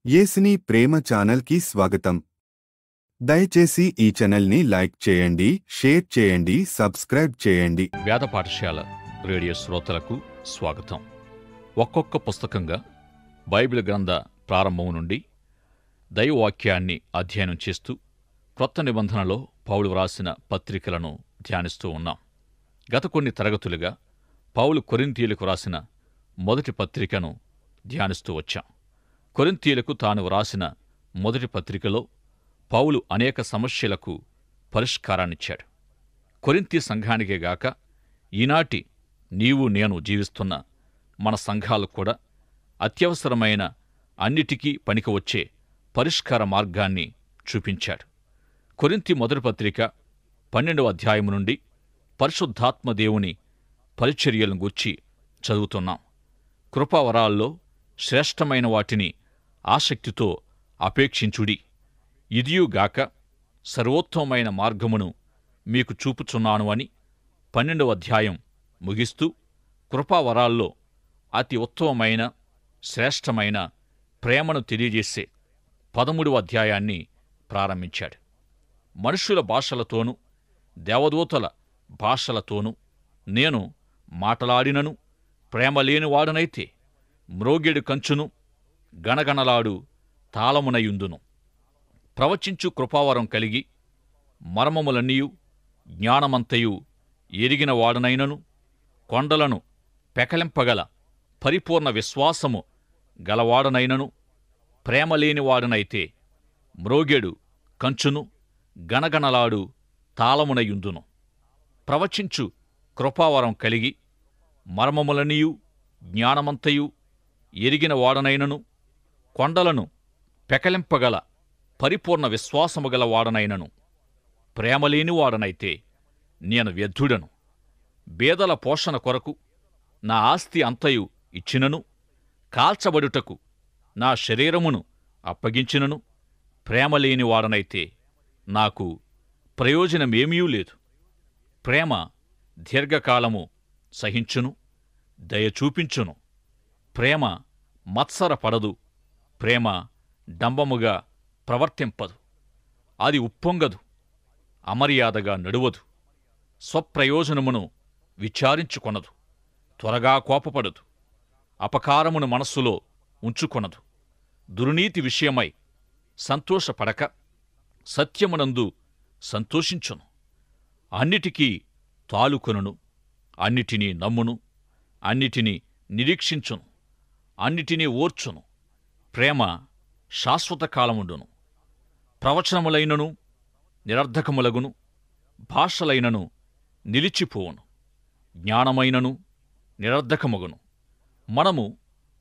యేసుని ప్రేమ ఛానల్కి స్వాగతం. దయచేసి ఈ ఛానల్ని లైక్ చేయండి, షేర్ చేయండి, సబ్స్క్రైబ్ చేయండి. వేద పాఠశాల రేడియో శ్రోతలకు స్వాగతం. ఒక్కొక్క పుస్తకంగా బైబిల్ గ్రంథ ప్రారంభం నుండి దైవవాక్యాన్ని అధ్యయనం చేస్తూ క్రొత్త నిబంధనలో పౌలు వ్రాసిన పత్రికలను ధ్యానిస్తూ ఉన్నాం. గత కొన్ని తరగతులుగా పౌలు కొరింథీయులకు వ్రాసిన మొదటి పత్రికను ధ్యానిస్తూ వచ్చాం. కొరింథీయులకు తాను వ్రాసిన మొదటి పత్రికలో పౌలు అనేక సమస్యలకు పరిష్కారాన్నిచ్చాడు. కొరింథీ సంఘానికే గాక ఈనాటి నీవు నేను జీవిస్తున్న మన సంఘాలకు కూడా అత్యవసరమైన అన్నిటికీ పనికి వచ్చే పరిష్కార మార్గాన్ని చూపించాడు. కొరింథీ మొదటి పత్రిక 12వ అధ్యాయం నుండి పరిశుద్ధాత్మ దేవుని పరిచర్యలను గూర్చి చదువుతున్నాం. కృపావరాల్లో శ్రేష్టమైన వాటిని ఆసక్తితో అపేక్షించుడి, ఇదియుగాక సర్వోత్తమమైన మార్గమును మీకు చూపుచున్నాను అని 12వ అధ్యాయం ముగిస్తూ కృపావరాల్లో అతి ఉత్తమమైన శ్రేష్టమైన ప్రేమను తెలియజేసే 13వ అధ్యాయాన్ని ప్రారంభించాడు. మనుషుల భాషలతోనూ దేవదూతల భాషలతోనూ నేను మాటలాడినను ప్రేమలేనివాడనైతే మ్రోగెడు కంచును గణగణలాడు తాళమునయుందును. ప్రవచించు కృపావరం కలిగి మర్మములన్నీయు జ్ఞానమంతయు ఎరిగిన వాడనైనను కొండలను పెకలింపగల పరిపూర్ణ విశ్వాసము గలవాడనైనను ప్రేమలేనివాడనైతే మ్రోగెడు కంచును గణగణలాడు తాళమునయుందును. ప్రవచించు కృపావరం కలిగి మర్మములన్నీయు జ్ఞానమంతయు ఎరిగిన వాడనైనను కొండలను పెకలింపగల పరిపూర్ణ విశ్వాసము గల వాడనైనను ప్రేమలేని వాడనైతే నేను వ్యర్థుడను. బేదల పోషణ కొరకు నా ఆస్తి అంతయు ఇచ్చినను కాల్చబడుటకు నా శరీరమును అప్పగించినను ప్రేమలేని వాడనైతే నాకు ప్రయోజనమేమీ లేదు. ప్రేమ దీర్ఘకాలము సహించును, దయ చూపించును. ప్రేమ మత్సరపడదు, ప్రేమ డంబముగా ప్రవర్తింపదు. అది ఉప్పొంగదు, అమర్యాదగా నడువదు, స్వప్రయోజనమును విచారించుకొనదు, త్వరగా కోపపడదు, అపకారమును మనస్సులో ఉంచుకొనదు, దుర్నీతి విషయమై సంతోషపడక సత్యమునందు సంతోషించును. అన్నిటికీ తాలుకొనును, అన్నిటినీ నమ్మును, అన్నిటినీ నిరీక్షించును, అన్నిటినీ ఓర్చును. ప్రేమ శాశ్వత కాలముండును. ప్రవచనములైనను నిరర్ధకములగును, భాషలైనను నిలిచిపోవును, జ్ఞానమైనను నిరర్ధకమగును. మనము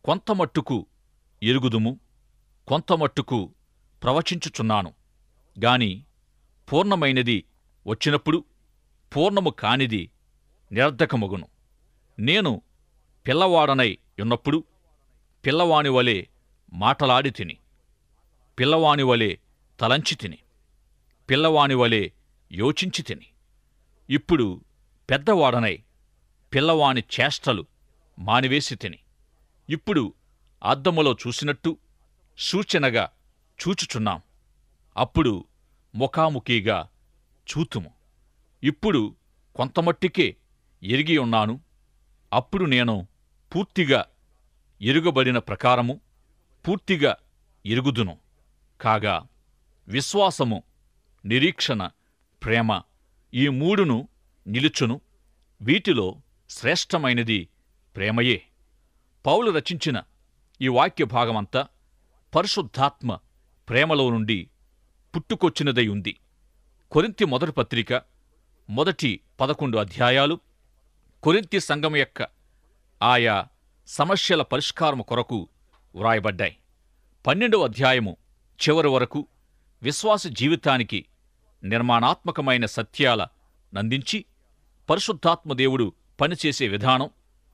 కొంతమట్టుకు ఎరుగుదుము, కొంతమట్టుకు ప్రవచించుచున్నాను గాని పూర్ణమైనది వచ్చినప్పుడు పూర్ణము కానిది నిరర్ధకమగును. నేను పిల్లవాడనై ఉన్నప్పుడు పిల్లవాని వలె మాటలాడి తిని, పిల్లవాని వలె తలంచి తిని, పిల్లవాని వలె యోచించి తిని. ఇప్పుడు పెద్దవాడనై పిల్లవాని చేష్టలు మానివేసి తిని. ఇప్పుడు అద్దములో చూసినట్టు సూచనగా చూచుచున్నాం, అప్పుడు ముఖాముఖిగా చూతుము. ఇప్పుడు కొంతమట్టికే ఎరిగి ఉన్నాను, అప్పుడు నేను పూర్తిగా ఎరుగబడిన ప్రకారము పూర్తిగా ఎరుగుదును. కాగా విశ్వాసము, నిరీక్షణ, ప్రేమ ఈ మూడును నిలుచును. వీటిలో శ్రేష్టమైనది ప్రేమయే. పౌలు రచించిన ఈ వాక్య భాగమంతా పరిశుద్ధాత్మ ప్రేమలో నుండి పుట్టుకొచ్చినదై ఉంది. కొరింథీ మొదటి పత్రిక మొదటి 11 అధ్యాయాలు కొరింథీ సంఘం యొక్క ఆయా సమస్యల పరిష్కారము కొరకు వ్రాయబడ్డాయి. 12వ అధ్యాయము చివరి వరకు విశ్వాస జీవితానికి నిర్మాణాత్మకమైన సత్యాల నందించి పరిశుద్ధాత్మ దేవుడు పనిచేసే విధానం,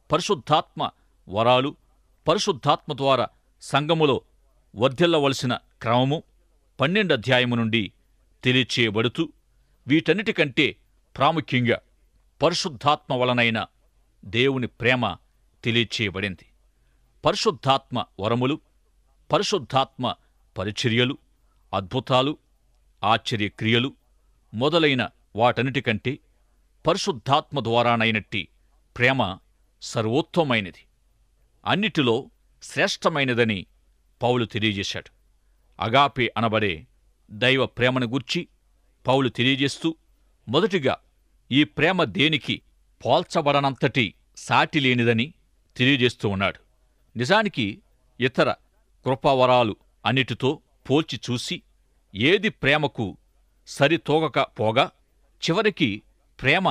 పరిశుద్ధాత్మ వరాలు, పరిశుద్ధాత్మ ద్వారా సంఘములో వర్ధిల్లవలసిన క్రమము 12 అధ్యాయము నుండి తెలియచేయబడుతూ వీటన్నిటికంటే ప్రాముఖ్యంగా పరిశుద్ధాత్మ వలనైన దేవుని ప్రేమ తెలియచేయబడింది. పరిశుద్ధాత్మ వరములు, పరిశుద్ధాత్మ పరిచర్యలు, అద్భుతాలు, ఆశ్చర్యక్రియలు మొదలైన వాటన్నిటికంటే పరిశుద్ధాత్మ ద్వారానైనట్టి ప్రేమ సర్వోత్తమైనది, అన్నిటిలో శ్రేష్టమైనదని పౌలు తెలియజేశాడు. అగాపే అనబడే దైవ ప్రేమను గూర్చి పౌలు తెలియజేస్తూ మొదటిగా ఈ ప్రేమ దేనికి పోల్చబడనంతటి సాటి లేనిదని తెలియజేస్తూ ఉన్నాడు. నిజానికి ఇతర కృపావరాలు అన్నిటితో పోల్చి చూసి ఏది ప్రేమకు సరితూగకపోగా చివరికి ప్రేమ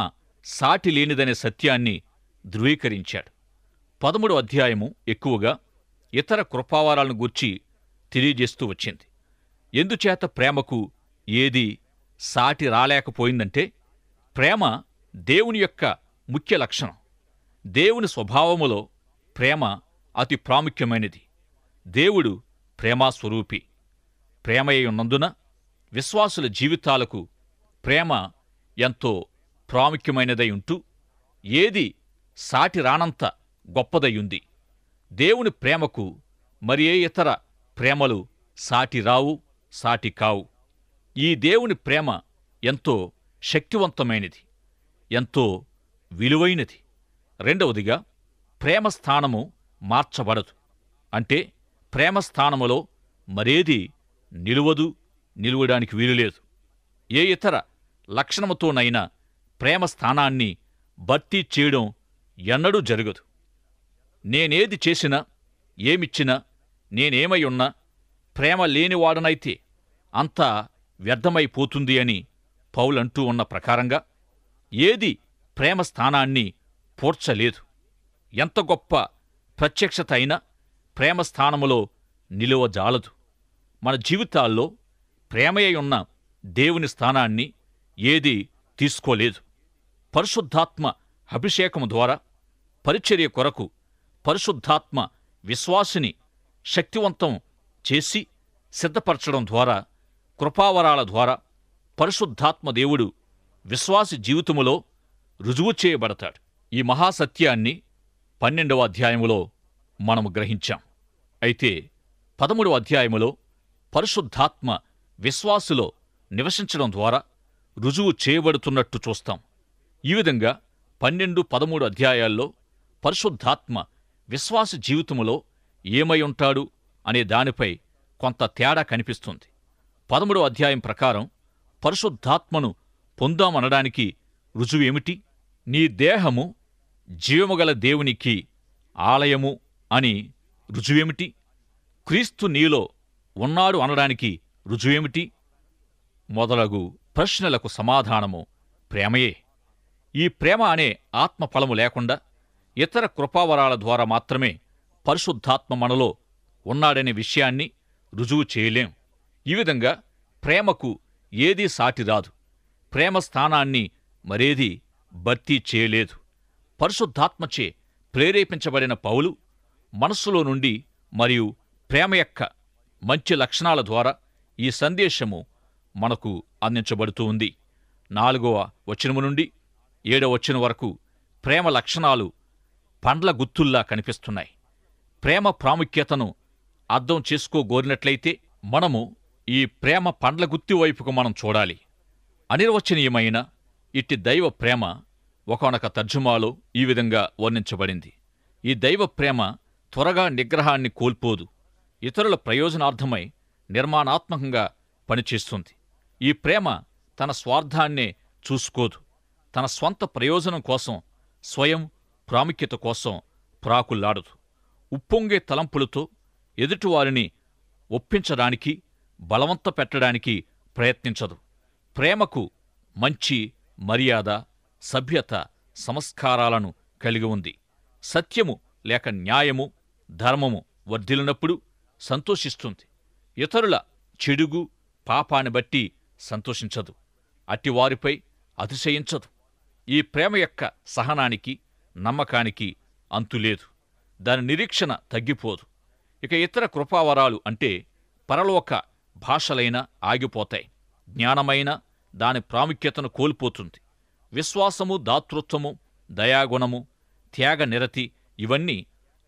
సాటి లేనిదనే సత్యాన్ని ధృవీకరించాడు. 13వ అధ్యాయము ఎక్కువగా ఇతర కృపావరాలను గూర్చి తెలియజేస్తూ వచ్చింది. ఎందుచేత ప్రేమకు ఏది సాటి రాలేకపోయిందంటే, ప్రేమ దేవుని యొక్క ముఖ్య లక్షణం. దేవుని స్వభావములో ప్రేమ అతి ప్రాముఖ్యమైనది. దేవుడు ప్రేమాస్వరూపి. ప్రేమయ్య ఉన్నందున విశ్వాసుల జీవితాలకు ప్రేమ ఎంతో ప్రాముఖ్యమైనదై ఉంటూ ఏది సాటి రానంత గొప్పదయ్యుంది. దేవుని ప్రేమకు మరి ఏ ఇతర ప్రేమలు సాటి రావు, సాటి కావు. ఈ దేవుని ప్రేమ ఎంతో శక్తివంతమైనది, ఎంతో విలువైనది. రెండవదిగా, ప్రేమ స్థానము మార్చబడదు. అంటే ప్రేమ స్థానములో మరేది నిలువదు, నిలువడానికి వీలులేదు. ఏ ఇతర లక్షణముతోనైనా ప్రేమ స్థానాన్ని భర్తీ చేయడం ఎన్నడూ జరగదు. నేనేది చేసినా, ఏమిచ్చినా, నేనేమై ఉన్నా ప్రేమ లేనివాడనైతే అంతా వ్యర్థమైపోతుంది అని పౌలంటూ ఉన్న ప్రకారంగా ఏది ప్రేమ స్థానాన్ని పూడ్చలేదు. ఎంత గొప్ప ప్రత్యక్షత అయినా ప్రేమ స్థానములో నిలువజాలదు. మన జీవితాల్లో ప్రేమయ్య ఉన్న దేవుని స్థానాన్ని ఏదీ తీసుకోలేదు. పరిశుద్ధాత్మ అభిషేకము ద్వారా పరిచర్య కొరకు పరిశుద్ధాత్మ విశ్వాసిని శక్తివంతం చేసి సిద్ధపరచడం ద్వారా, కృపావరాల ద్వారా పరిశుద్ధాత్మ దేవుడు విశ్వాసి జీవితములో రుజువు చేయబడతాడు. ఈ మహాసత్యాన్ని 12వ అధ్యాయములో మనము గ్రహించాం. అయితే 13వ అధ్యాయములో పరిశుద్ధాత్మ విశ్వాసులో నివసించడం ద్వారా రుజువు చేయబడుతున్నట్టు చూస్తాం. ఈ విధంగా 12, 13 అధ్యాయాల్లో పరిశుద్ధాత్మ విశ్వాస జీవితములో ఏమై ఉంటాడు అనే దానిపై కొంత తేడా కనిపిస్తుంది. 13వ అధ్యాయం ప్రకారం పరిశుద్ధాత్మను పొందామనడానికి రుజువేమిటి? నీ దేహము జీవముగల దేవునికి ఆలయము అని రుజువేమిటి? క్రీస్తు నీలో ఉన్నాడు అనడానికి రుజువేమిటి? మొదలగు ప్రశ్నలకు సమాధానము ప్రేమయే. ఈ ప్రేమ అనే ఆత్మఫలము లేకుండా ఇతర కృపావరాల ద్వారా మాత్రమే పరిశుద్ధాత్మ మనలో ఉన్నాడనే విషయాన్ని రుజువు చేయలేం. ఈ విధంగా ప్రేమకు ఏదీ సాటిరాదు. ప్రేమ స్థానాన్ని మరేదీ భర్తీ చేయలేదు. పరిశుద్ధాత్మచే ప్రేరేపించబడిన పౌలు మనస్సులో నుండి మరియు ప్రేమ యొక్క మంచి లక్షణాల ద్వారా ఈ సందేశము మనకు అందించబడుతూ ఉంది. 4వ వచనము నుండి 7వ వచనం వరకు ప్రేమ లక్షణాలు పండ్ల గుత్తుల్లా కనిపిస్తున్నాయి. ప్రేమ ప్రాముఖ్యతను అర్థం చేసుకోగోరినట్లయితే మనము ఈ ప్రేమ పండ్ల గుత్తి వైపుకు మనం చూడాలి. అనిర్వచనీయమైన ఇట్టి దైవ ప్రేమ ఒకానొక తర్జుమాలో ఈ విధంగా వర్ణించబడింది. ఈ దైవ ప్రేమ త్వరగా నిగ్రహాన్ని కోల్పోదు. ఇతరుల ప్రయోజనార్థమై నిర్మాణాత్మకంగా పనిచేస్తుంది. ఈ ప్రేమ తన స్వార్థాన్నే చూసుకోదు. తన స్వంత ప్రయోజనం కోసం, స్వయం ప్రాముఖ్యత కోసం ప్రాకుల్లాడదు. ఉప్పొంగే తలంపులతో ఎదుటివారిని ఒప్పించడానికి, బలవంత పెట్టడానికి ప్రయత్నించదు. ప్రేమకు మంచి మర్యాద, సభ్యత, సంస్కారాలను కలిగి ఉంది. సత్యము లేక న్యాయము, ధర్మము వర్ధిల్లినప్పుడు సంతోషిస్తుంది. ఇతరుల చెడుగు, పాపాన్ని బట్టి సంతోషించదు. అట్టివారిపై అతిశయించదు. ఈ ప్రేమ యొక్క సహనానికి, నమ్మకానికి అంతులేదు. దాని నిరీక్షణ తగ్గిపోదు. ఇక ఇతర కృపావరాలు అంటే పరలోక భాషలైనా ఆగిపోతాయి. జ్ఞానమైన దాని ప్రాముఖ్యతను కోల్పోతుంది. విశ్వాసము, దాతృత్వము, దయాగుణము, త్యాగ నిరతి ఇవన్నీ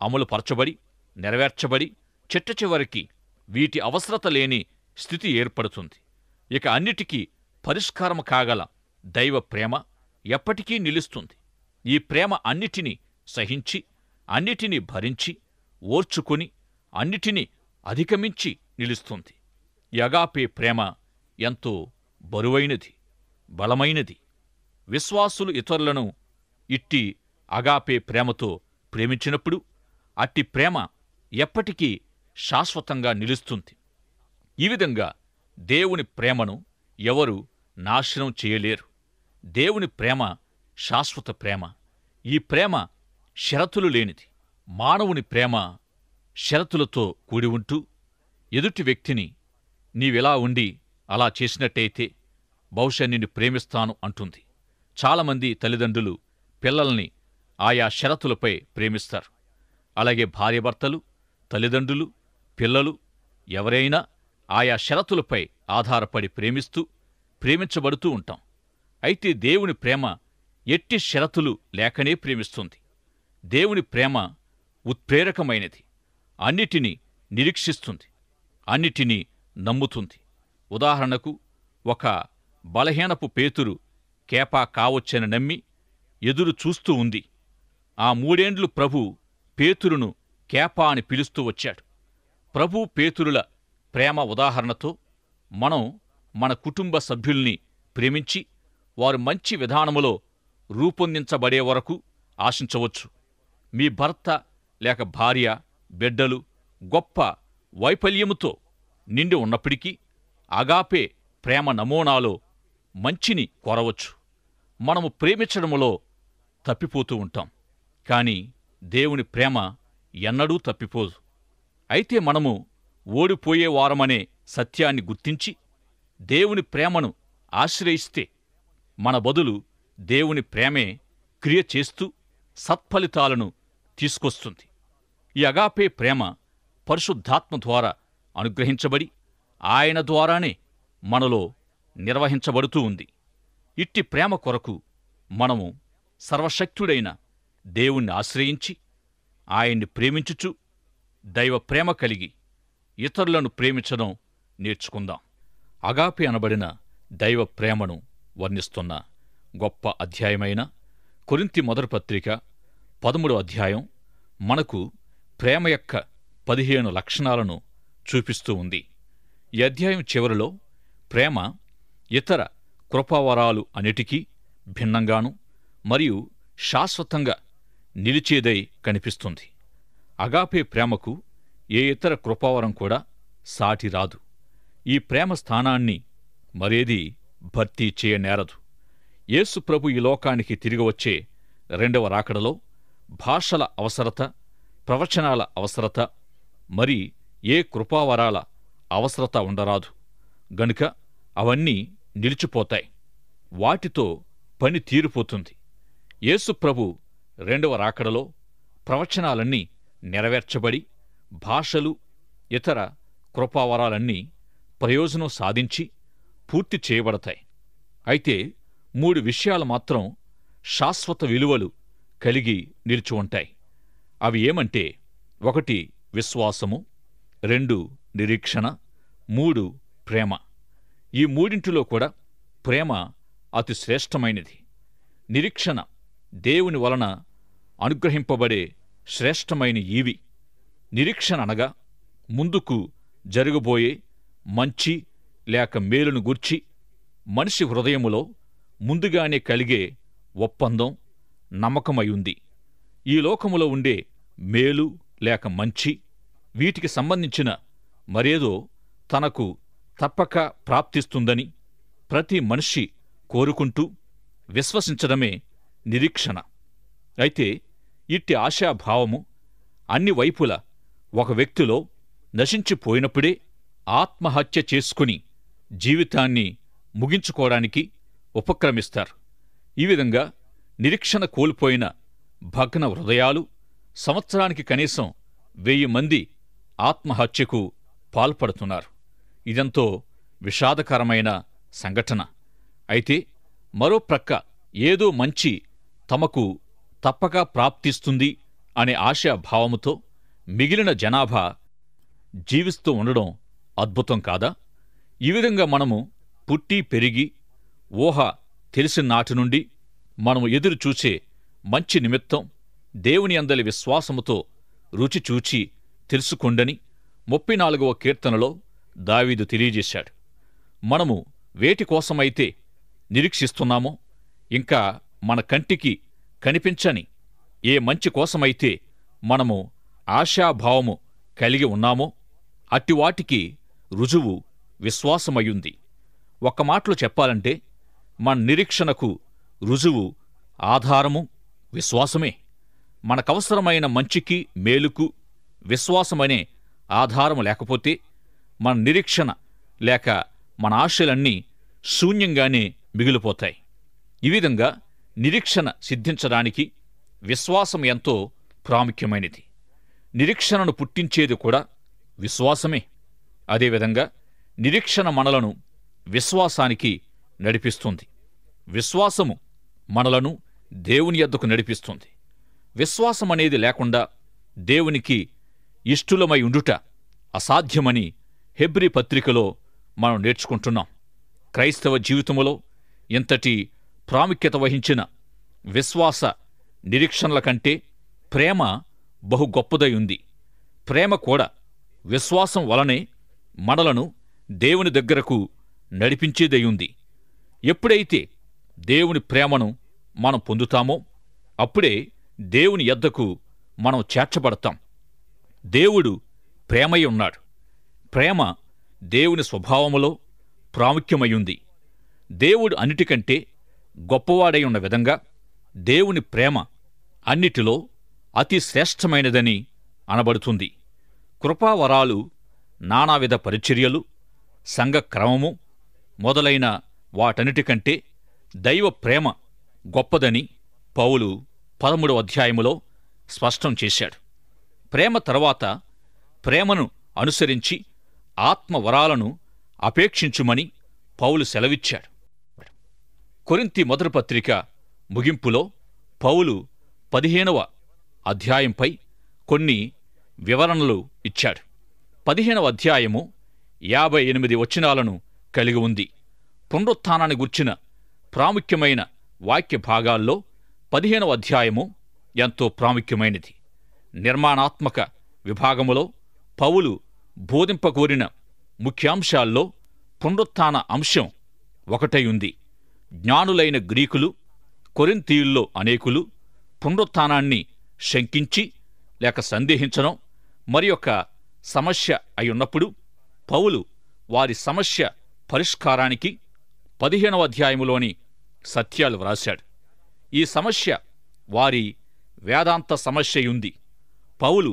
అమలుపరచబడి, నెరవేర్చబడి చిట్టచివరికి వీటి అవసరత లేని స్థితి ఏర్పడుతుంది. ఇక అన్నిటికీ పరిష్కారం కాగల దైవ ప్రేమ ఎప్పటికీ నిలుస్తుంది. ఈ ప్రేమ అన్నిటినీ సహించి, అన్నిటినీ భరించి, ఓర్చుకొని, అన్నిటినీ అధిగమించి నిలుస్తుంది. ఈ అగాపే ప్రేమ ఎంతో బరువైనది, బలమైనది. విశ్వాసులు ఇతరులను ఇట్టి అగాపే ప్రేమతో ప్రేమించినప్పుడు అట్టి ప్రేమ ఎప్పటికీ శాశ్వతంగా నిలుస్తుంది. ఈ విధంగా దేవుని ప్రేమను ఎవరు నాశనం చేయలేరు. దేవుని ప్రేమ శాశ్వత ప్రేమ. ఈ ప్రేమ షరతులు లేనిది. మానవుని ప్రేమ షరతులతో కూడి ఉంటూ ఎదుటి వ్యక్తిని నీవిలా ఉండి అలా చేసినట్టయితే బహుశా నిన్ను ప్రేమిస్తాను అంటుంది. చాలామంది తల్లిదండ్రులు పిల్లల్ని ఆయా షరతులపై ప్రేమిస్తారు. అలాగే భార్యాభర్తలు, తల్లిదండ్రులు, పిల్లలు ఎవరైనా ఆయా షరతులపై ఆధారపడి ప్రేమించబడుతూ ఉంటాం. అయితే దేవుని ప్రేమ ఎట్టి షరతులు లేకనే ప్రేమిస్తుంది. దేవుని ప్రేమ ఉత్ప్రేరకమైనది. అన్నిటినీ నిరీక్షిస్తుంది, అన్నిటినీ నమ్ముతుంది. ఉదాహరణకు, ఒక బలహీనపు పేతురు కేపా కావచ్చని నమ్మి ఎదురు చూస్తూ ఉంది. ఆ 3 ఏండ్లు ప్రభు పేతురును కేపా అని పిలుస్తూ వచ్చాడు. ప్రభు పేతురుల ప్రేమ ఉదాహరణతో మనం మన కుటుంబ సభ్యుల్ని ప్రేమించి వారు మంచి విధానములో రూపొందించబడే వరకు ఆశించవచ్చు. మీ భర్త లేక భార్య, బిడ్డలు గొప్ప వైఫల్యముతో నిండి ఉన్నప్పటికీ అగాపే ప్రేమ నమూనాలో మంచిని కోరవచ్చు. మనము ప్రేమించడములో తప్పిపోతూ ఉంటాం, కాని దేవుని ప్రేమ ఎన్నడూ తప్పిపోదు. అయితే మనము ఓడిపోయేవారమనే సత్యాన్ని గుర్తించి దేవుని ప్రేమను ఆశ్రయిస్తే మన బదులు దేవుని ప్రేమే క్రియ చేస్తూ సత్ఫలితాలను తీసుకొస్తుంది. ఈ అగాపే ప్రేమ పరిశుద్ధాత్మ ద్వారా అనుగ్రహించబడి ఆయన ద్వారానే మనలో నిర్వహించబడుతూ ఉంది. ఇట్టి ప్రేమ కొరకు మనము సర్వశక్తుడైన దేవుణ్ణి ఆశ్రయించి ఆయన్ని ప్రేమించుచు దైవ ప్రేమ కలిగి ఇతరులను ప్రేమించడం నేర్చుకుందాం. అగాపే అనబడిన దైవ ప్రేమను వర్ణిస్తున్న గొప్ప అధ్యాయమైన కొరింథీ మొదటి పత్రిక 13వ అధ్యాయం మనకు ప్రేమ యొక్క 15 లక్షణాలను చూపిస్తూ ఉంది. ఈ అధ్యాయం చివరిలో ప్రేమ ఇతర కృపావరాలు అన్నిటికీ భిన్నంగాను మరియు శాశ్వతంగా నిలిచేదై కనిపిస్తుంది. అగాపే ప్రేమకు ఏ ఇతర కృపావరం కూడా సాటి రాదు. ఈ ప్రేమ స్థానాన్ని మరేదీ భర్తీ చేయనేరదు. యేసు ప్రభు ఈ లోకానికి తిరిగి వచ్చే 2వ రాకడలో భాషల అవసరత, ప్రవచనాల అవసరత, మరి ఏ కృపావరాల అవసరత ఉండరాదు. గనుక అవన్నీ నిలిచిపోతాయి. వాటితో పని తీరిపోతుంది. యేసు ప్రభు 2వ రాకడలో ప్రవచనాలన్నీ నెరవేర్చబడి భాషలు, ఇతర కృపావరాలన్నీ ప్రయోజనం సాధించి పూర్తి చేయబడతాయి. అయితే 3 విషయాలు మాత్రం శాశ్వత విలువలు కలిగి నిలిచి ఉంటాయి. అవి ఏమంటే, 1 విశ్వాసము, 2 నిరీక్షణ, 3 ప్రేమ. ఈ మూడింటిలో కూడా ప్రేమ అతి శ్రేష్టమైనది. నిరీక్షణ దేవుని వలన అనుగ్రహింపబడే శ్రేష్టమైన ఈవి. నిరీక్షణ అనగా ముందుకు జరగబోయే మంచి లేక మేలును గూర్చి మనిషి హృదయములో ముందుగానే కలిగే ఒప్పందం, నమ్మకమయుంది. ఈ లోకములో ఉండే మేలు లేక మంచి, వీటికి సంబంధించిన మరేదో తనకు తప్పక ప్రాప్తిస్తుందని ప్రతి మనిషి కోరుకుంటూ విశ్వసించడమే నిరీక్షణ. అయితే ఇట్టి ఆశాభావము అన్ని వైపుల ఒక వ్యక్తిలో నశించిపోయినప్పుడే ఆత్మహత్య చేసుకుని జీవితాన్ని ముగించుకోవడానికి ఉపక్రమిస్తారు. ఈ విధంగా నిరీక్షణ కోల్పోయిన భగ్న హృదయాలు సంవత్సరానికి కనీసం 1000 మంది ఆత్మహత్యకు పాల్పడుతున్నారు. ఇదెంతో విషాదకరమైన సంఘటన. అయితే మరో ప్రక్క ఏదో మంచి తమకు తప్పక ప్రాప్తిస్తుంది అనే ఆశాభావముతో మిగిలిన జనాభా జీవిస్తూ ఉండడం అద్భుతం కాదా? ఈ విధంగా మనము పుట్టి పెరిగి ఊహ తెలిసిన నాటి నుండి మనము ఎదురు చూచే మంచి నిమిత్తం దేవుని అందలి విశ్వాసముతో రుచి చూచి తెలుసుకొండని 34వ కీర్తనలో దావీదు తెలియజేశాడు. మనము వేటి కోసమైతే నిరీక్షిస్తున్నామో, ఇంకా మన కంటికి కనిపించని ఏ మంచి కోసమైతే మనము ఆశాభావము కలిగి ఉన్నామో అట్టివాటికి రుజువు విశ్వాసమయ్యుంది. ఒక్క మాటలో చెప్పాలంటే మన నిరీక్షణకు రుజువు, ఆధారము విశ్వాసమే. మనకవసరమైన మంచికి మేలుకు విశ్వాసమనే ఆధారము లేకపోతే మన నిరీక్షణ లేక మన ఆశలన్నీ శూన్యంగానే మిగిలిపోతాయి. ఈ విధంగా నిరీక్షణ సిద్ధించడానికి విశ్వాసం ఎంతో ప్రాముఖ్యమైనది. నిరీక్షణను పుట్టించేది కూడా విశ్వాసమే. అదేవిధంగా నిరీక్షణ మనలను విశ్వాసానికి నడిపిస్తుంది. విశ్వాసము మనలను దేవుని యొద్దకు నడిపిస్తుంది. విశ్వాసమనేది లేకుండా దేవునికి ఇష్టులమై ఉండుట అసాధ్యమని హెబ్రీ పత్రికలో మనం నేర్చుకుంటున్నాం. క్రైస్తవ జీవితములో ఇంతటి ప్రాముఖ్యత వహించిన విశ్వాస నిరీక్షణల కంటే ప్రేమ బహు గొప్పదై ఉంది. ప్రేమ కూడా విశ్వాసం వలనే మనలను దేవుని దగ్గరకు నడిపించేదయుంది. ఎప్పుడైతే దేవుని ప్రేమను మనం పొందుతామో అప్పుడే దేవుని యొద్దకు మనం చేర్చబడతాం. దేవుడు ప్రేమై ఉన్నాడు. ప్రేమ దేవుని స్వభావములో ప్రాముఖ్యమయ్యుంది. దేవుడు అన్నిటికంటే గొప్పవాడై ఉన్న విధంగా దేవుని ప్రేమ అన్నిటిలో అతి శ్రేష్టమైనదని అనబడుతుంది. కృపావరాలు, నానావిధ పరిచర్యలు, సంఘ క్రమము మొదలైన వాటన్నిటికంటే దైవ ప్రేమ గొప్పదని పౌలు 13వ అధ్యాయములో స్పష్టం చేశాడు. ప్రేమ తర్వాత ప్రేమను అనుసరించి ఆత్మవరాలను అపేక్షించుమని పౌలు సెలవిచ్చాడు. కొరింథీ మొదటి పత్రిక ముగింపులో పౌలు 15వ అధ్యాయంపై కొన్ని వివరణలు ఇచ్చాడు. 15వ అధ్యాయము 58 వచనాలను కలిగి ఉంది. పునరుత్థానాన్ని గుర్చిన ప్రాముఖ్యమైన వాక్య భాగాల్లో 15వ అధ్యాయము ఎంతో ప్రాముఖ్యమైనది. నిర్మాణాత్మక విభాగములో పౌలు బోధింపగోరిన ముఖ్యాంశాల్లో పునరుత్థాన అంశం ఒకటై ఉంది. జ్ఞానులైన గ్రీకులు, కొరింథీయుల్లో అనేకులు పునరుత్థానాన్ని శంకించి లేక సందేహించడం మరి ఒక సమస్య అయ్యున్నప్పుడు పౌలు వారి సమస్య పరిష్కారానికి 15వ అధ్యాయములోని సత్యాలు వ్రాశాడు. ఈ సమస్య వారి వేదాంత సమస్యయుంది. పౌలు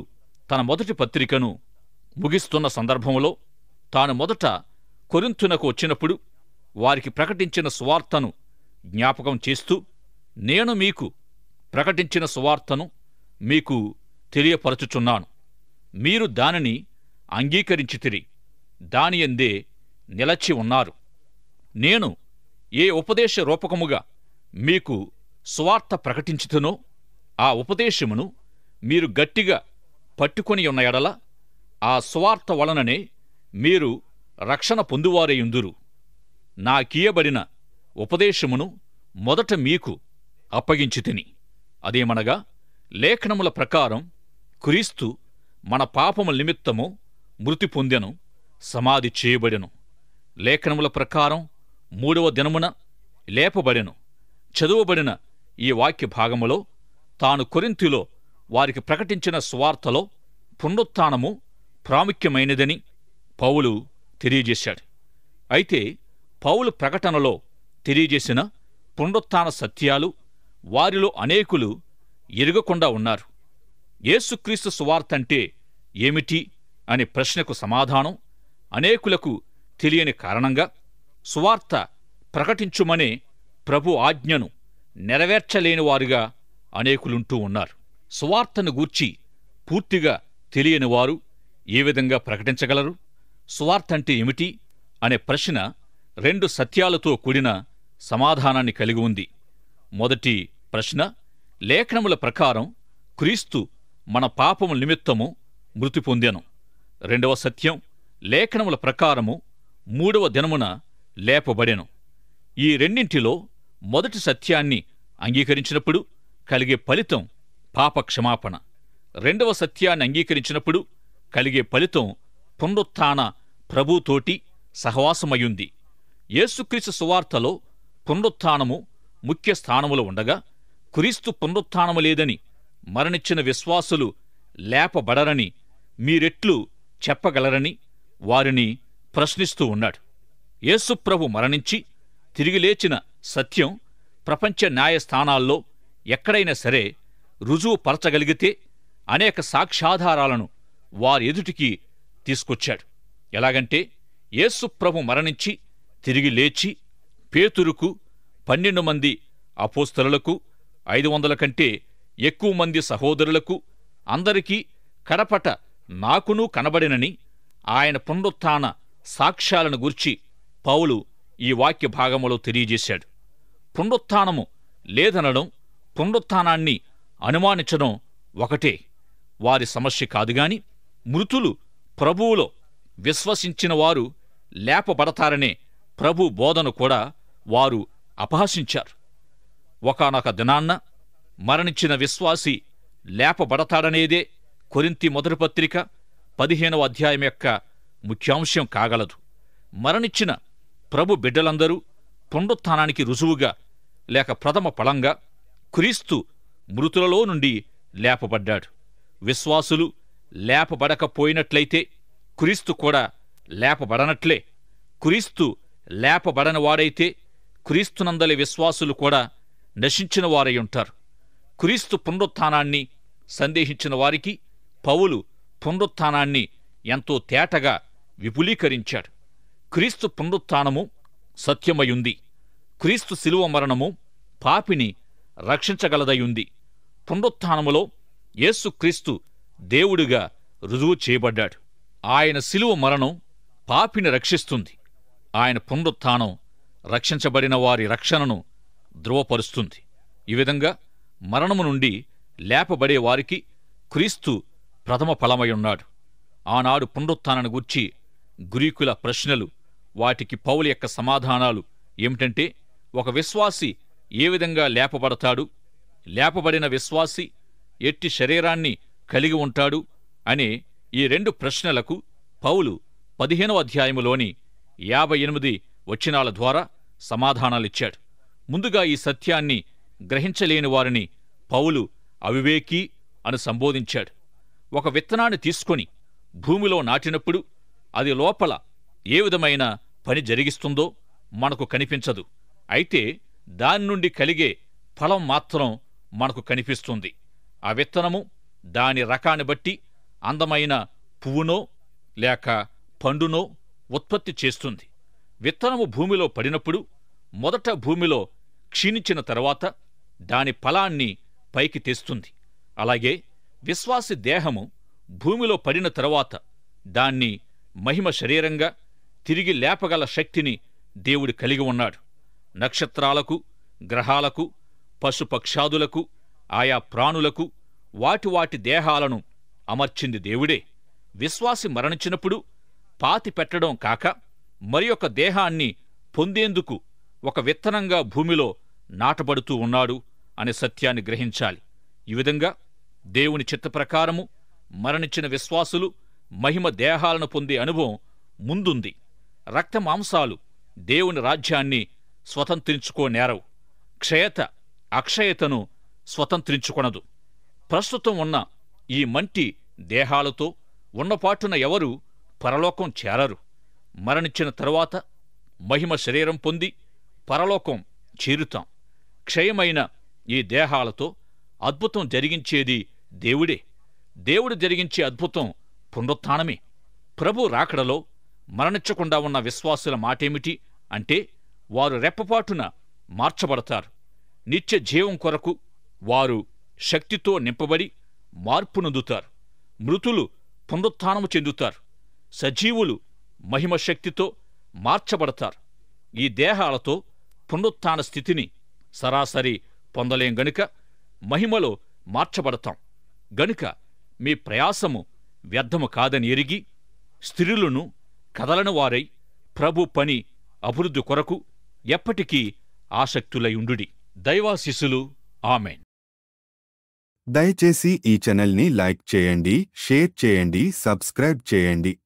తన మొదటి పత్రికను ముగిస్తున్న సందర్భంలో తాను మొదట కొరింథునకు వచ్చినప్పుడు వారికి ప్రకటించిన సువార్తను జ్ఞాపకం చేస్తూ, నేను మీకు ప్రకటించిన సువార్తను మీకు తెలియపరచుచున్నాను. మీరు దానిని అంగీకరించితిరి, దానియందే నిలచి ఉన్నారు. నేను ఏ ఉపదేశ రూపకముగా మీకు సువార్త ప్రకటించుతునో ఆ ఉపదేశమును మీరు గట్టిగా పట్టుకొని ఉన్న ఎడల ఆ సువార్త వలననే మీరు రక్షణ పొందువారేయుందురు. నాకీయబడిన ఉపదేశమును మొదట మీకు అప్పగించితిని. అదేమనగా లేఖనముల ప్రకారం క్రీస్తు మన పాపముల నిమిత్తము మృతి పొందెను, సమాధి చేయబడెను. లేఖనముల ప్రకారం 3వ దినమున లేపబడెను. చదువబడిన ఈ వాక్య భాగములో తాను కొరింథీలో వారికి ప్రకటించిన సువార్తలో పునరుత్థానము ప్రాముఖ్యమైనదని పౌలు తెలియజేశాడు. అయితే పౌలు ప్రకటనలో తెలియజేసిన పునరుత్థాన సత్యాలు వారిలో అనేకులు ఎరుగకుండా ఉన్నారు. యేసుక్రీస్తు సువార్తంటే ఏమిటి అనే ప్రశ్నకు సమాధానం అనేకులకు తెలియని కారణంగా సువార్త ప్రకటించుమనే ప్రభు ఆజ్ఞను నెరవేర్చలేనివారుగా అనేకులుంటూ ఉన్నారు. సువార్తను గూర్చి పూర్తిగా తెలియనివారు ఏ విధంగా ప్రకటించగలరు? సువార్తంటే ఏమిటి అనే ప్రశ్న 2 సత్యాలతో కూడిన సమాధానాన్ని కలిగి ఉంది. మొదటి ప్రశ్న, లేఖనముల ప్రకారం క్రీస్తు మన పాపముల నిమిత్తము మృతి పొందెను. రెండవ సత్యం లేఖనముల ప్రకారము మూడవ దినమున లేపబడెను. ఈ రెండింటిలో మొదటి సత్యాన్ని అంగీకరించినప్పుడు కలిగే ఫలితం పాపక్షమాపణ. రెండవ సత్యాన్ని అంగీకరించినప్పుడు కలిగే ఫలితం పునరుత్థాన ప్రభుతోటి సహవాసమయుంది. యేసుక్రీస్తు సువార్తలో పునరుత్థానము ముఖ్య స్థానములో ఉండగా, క్రీస్తు పునరుత్థానము లేదని మరణించిన విశ్వాసులు లేపబడరని మీరెట్లు చెప్పగలరని వారిని ప్రశ్నిస్తూ ఉన్నాడు. యేసుప్రభు మరణించి తిరిగి లేచిన సత్యం ప్రపంచ న్యాయస్థానాల్లో ఎక్కడైనా సరే రుజువు పరచగలిగితే అనేక సాక్ష్యాధారాలను వారి ఎదుటికి తీసుకొచ్చాడు. ఎలాగంటే యేసుప్రభు మరణించి తిరిగి లేచి పేతురుకు, 12 మంది అపోస్తలులకు, 500 కంటే ఎక్కువ మంది సహోదరులకు, అందరికీ కడపట నాకును కనబడినని ఆయన పునరుత్థాన సాక్ష్యాలను గూర్చి పౌలు ఈ వాక్య భాగములో తెలియజేశాడు. పునరుత్థానము లేదనడం, పునరుత్థానాన్ని అనుమానించడం ఒకటే వారి సమస్య కాదుగాని, మృతులు ప్రభువులో విశ్వసించిన వారు లేపబడతారనే ప్రభు బోధను కూడా వారు అపహసించారు. ఒకానొక దినాన్న మరణించిన విశ్వాసి లేపబడతాడనేదే కొరింథీ మొదటి పత్రిక 15వ అధ్యాయం యొక్క ముఖ్యాంశం కాగలదు. మరణించిన ప్రభు బిడ్డలందరూ పునరుత్థానానికి రుజువుగా లేక ప్రథమ ఫలంగా క్రీస్తు మృతులలో నుండి లేపబడ్డాడు. విశ్వాసులు లేపబడకపోయినట్లయితే క్రీస్తు కూడా లేపబడనట్లే. క్రీస్తు లేపబడనివాడైతే క్రీస్తునందలి విశ్వాసులు కూడా నశించిన వారై ఉంటారు. క్రీస్తు పునరుత్థానాన్ని సందేహించిన వారికి పౌలు పునరుత్థానాన్ని ఎంతో తేటగా విపులీకరించాడు. క్రీస్తు పునరుత్థానము సత్యమయుంది. క్రీస్తు శిలువ మరణము పాపిని రక్షించగలదయుంది. పునరుత్థానములో యేసుక్రీస్తు దేవుడిగా రుజువు చేయబడ్డాడు. ఆయన శిలువ మరణం పాపిని రక్షిస్తుంది. ఆయన పునరుత్థానం రక్షించబడిన వారి రక్షణను ధృవపరుస్తుంది. ఈ విధంగా మరణము నుండి లేపబడే వారికి క్రీస్తు ప్రథమ ఫలమయున్నాడు. ఆనాడు పునరుత్థానాన్ని గూర్చి గ్రీకుల ప్రశ్నలు, వాటికి పౌలు యొక్క సమాధానాలు ఏమిటంటే, ఒక విశ్వాసి ఏ విధంగా లేపబడతాడు, లేపబడిన విశ్వాసి ఎట్టి శరీరాన్ని కలిగి ఉంటాడు అనే ఈ 2 ప్రశ్నలకు పౌలు 15వ అధ్యాయములోని 58 వచనాల ద్వారా సమాధానాలిచ్చాడు. ముందుగా ఈ సత్యాన్ని గ్రహించలేని వారిని పౌలు అవివేకీ అని సంబోధించాడు. ఒక విత్తనాన్ని తీసుకొని భూమిలో నాటినప్పుడు అది లోపల ఏ విధమైన పని జరిగిస్తుందో మనకు కనిపించదు. అయితే దాని నుండి కలిగే ఫలం మాత్రం మనకు కనిపిస్తుంది. ఆ విత్తనము దాని రకాన్ని బట్టి అందమైన పువ్వునో లేక పండునో ఉత్పత్తి చేస్తుంది. విత్తనము భూమిలో పడినప్పుడు మొదట భూమిలో క్షీణించిన తర్వాత దాని ఫలాన్ని పైకి తెస్తుంది. అలాగే విశ్వాసి దేహము భూమిలో పడిన తరువాత దాన్ని మహిమ శరీరంగా తిరిగి లేపగల శక్తిని దేవుడు కలిగి ఉన్నాడు. నక్షత్రాలకు, గ్రహాలకు, పశుపక్షాదులకు, ఆయా ప్రాణులకు వాటి వాటి దేహాలను అమర్చింది దేవుడే. విశ్వాసి మరణించినప్పుడు పాతి పెట్టడం కాక మరి ఒక దేహాన్ని పొందేందుకు ఒక విత్తనంగా భూమిలో నాటబడుతూ ఉన్నాడు అనే సత్యాన్ని గ్రహించాలి. ఈ విధంగా దేవుని చిత్తప్రకారము మరణించిన విశ్వాసులు మహిమ దేహాలను పొందే అనుభవం ముందుంది. రక్తమాంసాలు దేవుని రాజ్యాన్ని స్వతంత్రించుకోనేరవు. క్షయత అక్షయతను స్వతంత్రించుకొనదు. ప్రస్తుతం ఉన్న ఈ మంటి దేహాలతో ఉన్నపాటున ఎవరూ పరలోకం చేరరు. మరణించిన తరువాత మహిమ శరీరం పొంది పరలోకం చేరుతాం. క్షయమైన ఈ దేహాలతో అద్భుతం జరిగించేది దేవుడే. దేవుడు జరిగించే అద్భుతం పునరుత్థానమే. ప్రభు రాకడలో మరణించకుండా ఉన్న విశ్వాసుల మాటేమిటి అంటే, వారు రెప్పపాటున మార్చబడతారు. నిత్య జీవం కొరకు వారు శక్తితో నింపబడి మార్పునొందుతారు. మృతులు పునరుత్థానము చెందుతారు. సజీవులు మహిమశక్తితో మార్చబడతారు. ఈ దేహాలతో పునరుత్థాన స్థితిని సరాసరి పొందలేం గనుక మహిమలో మార్చబడతాం. గనుక మీ ప్రయాసము వ్యర్థము కాదని ఎరిగి స్త్రీలను కదలని వారై ప్రభు పని అభివృద్ధి కొరకు ఎప్పటికీ ఆసక్తులయుండుడి. దైవాశీస్సులు. ఆమెన్. దయచేసి ఈ ఛానల్ని లైక్ చేయండి, షేర్ చేయండి, సబ్స్క్రైబ్ చేయండి.